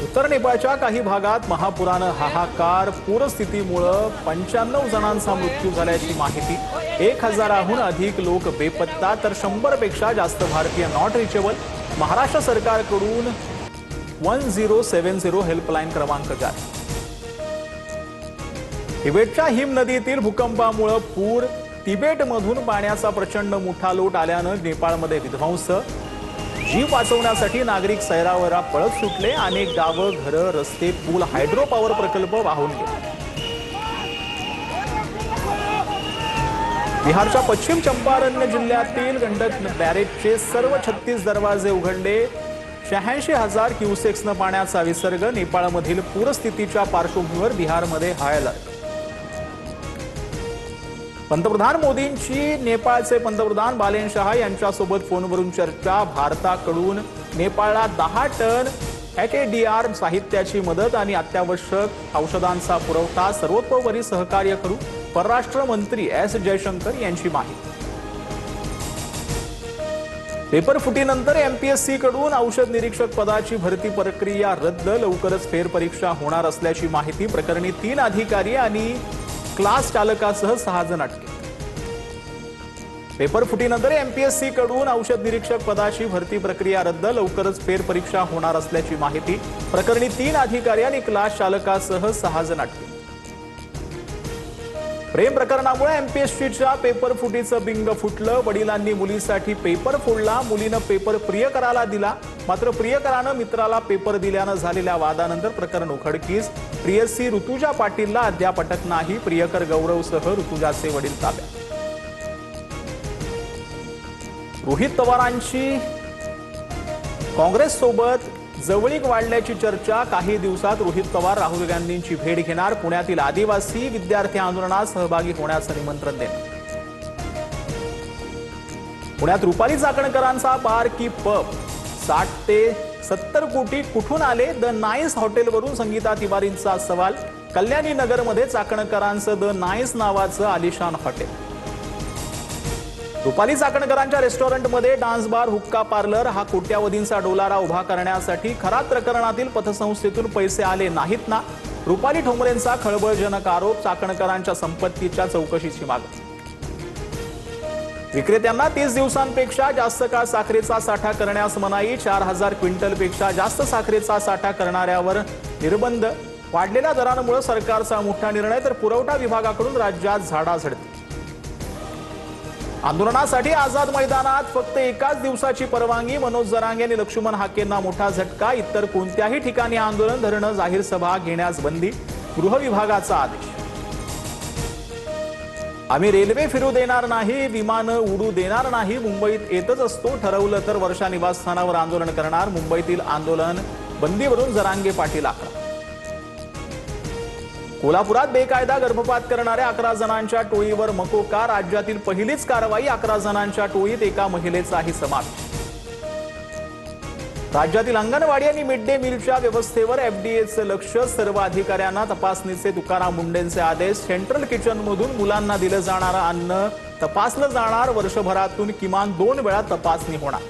उत्तर नेपाळच्या काही भागात महापुरानं हाहाकार, पूरस्थितीमुळे 95 जणांचा मृत्यू झाल्याची माहिती। 1000हून अधिक लोक बेपत्ता तर 100 पेक्षा जास्त भारतीय नॉट रिचेबल। महाराष्ट्र सरकारकडून 1070 हेल्पलाईन क्रमांक जारी। तिबेटच्या हिम नदीतील भूकंपामुळे पूर, तिबेटमधून पाण्याचा प्रचंड मोठा लोट आल्यानं नेपाळमध्ये विध्वंस। जीव वाचवण्यासाठी नागरिक सैरावैरा पळत सुटले। अनेक गावं, घरं, रस्ते, पूल, हायड्रो पॉवर प्रकल्प वाहून गेले। बिहारच्या पश्चिम चंपारण जिल्ह्यातील गंडक बॅरेजचे सर्व 36 दरवाजे उघडले। 86,000 क्युसेक्सनं पाण्याचा विसर्ग। नेपाळमधील पूरस्थितीच्या पार्श्वभूमीवर बिहारमध्ये हाय अलर्ट। पंतप्रधान मोदींची नेपाळचे पंतप्रधान बालेन शाह यांच्यासोबत फोनवरून चर्चा। भारताकडून नेपाळला 10 टन HADR साहित्याची मदत आणि अत्यावश्यक औषधांचा पुरवठा। सर्वतोपरी सहकार्य करू, परराष्ट्र मंत्री एस जयशंकर यांची माहिती। पेपर फुटीनंतर MPSC कडून औषध निरीक्षक पदाची भरती प्रक्रिया रद्द। लवकरच फेरपरीक्षा होणार असल्याची माहिती। प्रकरणी 3 अधिकारी आणि क्लास चालकासह 6 जण अटकेत। पेपर फुटीनंतर MPSC कडून औषध निरीक्षक पदाची भरती प्रक्रिया रद्द। लवकरच फेरपरीक्षा होणार असल्याची माहिती। प्रकरणी 3 अधिकारी आणि क्लास चालकासह 6 जण अटकेत। प्रेम प्रकरणामुळे MPSCच्या पेपर फुटीचं बिंग फुटलं। वडिलांनी मुलीसाठी पेपर फोडला। मुलीनं पेपर प्रियकराला दिला, मात्र प्रियकरानं मित्राला पेपर दिल्यानं झालेल्या वादानंतर प्रकरण उघडकीस। प्रियसी ऋतुजा पाटीलला अद्याप अटक नाही। प्रियकर गौरवसह ऋतुजाचे वडील ताब्यात। रोहित पवारांची काँग्रेससोबत जवळीक वाढल्याची चर्चा। काही दिवसात रोहित पवार राहुल गांधींची भेट घेणार। पुण्यातील आदिवासी विद्यार्थी आंदोलनात सहभागी होण्याचं निमंत्रण देणार। पुण्यात रुपाली चाकणकरांचा बार की पब। 60 ते 70 कोटी कुठून आले? द नाईस हॉटेलवरून संगीता तिवारींचा सवाल। कल्याणी नगरमध्ये चाकणकरांचं द नाईस नावाचं आलिशान हॉटेल। रुपाली चाकणकरांच्या रेस्टॉरंटमध्ये डान्स बार, हुक्का पार्लर। हा कोट्यावधींचा डोलारा उभा करण्यासाठी खरात प्रकरणातील पतसंस्थेतून पैसे आले नाहीत ना? रुपाली ठोंबरेंचा खळबळजनक आरोप। चाकणकरांच्या संपत्तीच्या चौकशीची मागणी। विक्रेत्यांना 30 दिवसांपेक्षा जास्त काळ साखरेचा साठा करण्यास मनाई। 4000 क्विंटलपेक्षा जास्त साखरेचा साठा करणाऱ्यावर निर्बंध। वाढलेल्या दरांमुळे सरकारचा मोठा निर्णय, तर पुरवठा विभागाकडून राज्यात झाडाझडती। आंदोलनासाठी आझाद मैदानात फक्त एकाच दिवसाची परवानगी। मनोज जरांगे आणि लक्ष्मण हाकेंना मोठा झटका। इतर कोणत्याही ठिकाणी आंदोलन, धरणं, जाहीर सभा घेण्यास बंदी। गृह विभागाचा आदेश। आम्ही रेल्वे फिरू देणार नाही, विमानं उडू देणार नाही। मुंबईत येतच असतो, ठरवलं तर वर्षा निवासस्थानावर आंदोलन करणार। मुंबईतील आंदोलन बंदीवरून जरांगे पाटील आक्रमक। कोल्हापुरात बेकायदा गर्भपात करणाऱ्या 11 जणांच्या टोळीवर मकोका। राज्यातील पहिलीच कारवाई। 11 जणांच्या टोळीत एका महिलेचाही समावेश। राज्यातील अंगणवाडी आणि मिड डे मीलच्या व्यवस्थेवर FDAचं लक्ष। सर्व अधिकाऱ्यांना तपासणीचे तुकाराम मुंडेंचे आदेश। सेंट्रल किचनमधून मुलांना दिलं जाणारं अन्न तपासलं जाणार। वर्षभरातून किमान 2 वेळा तपासणी होणार।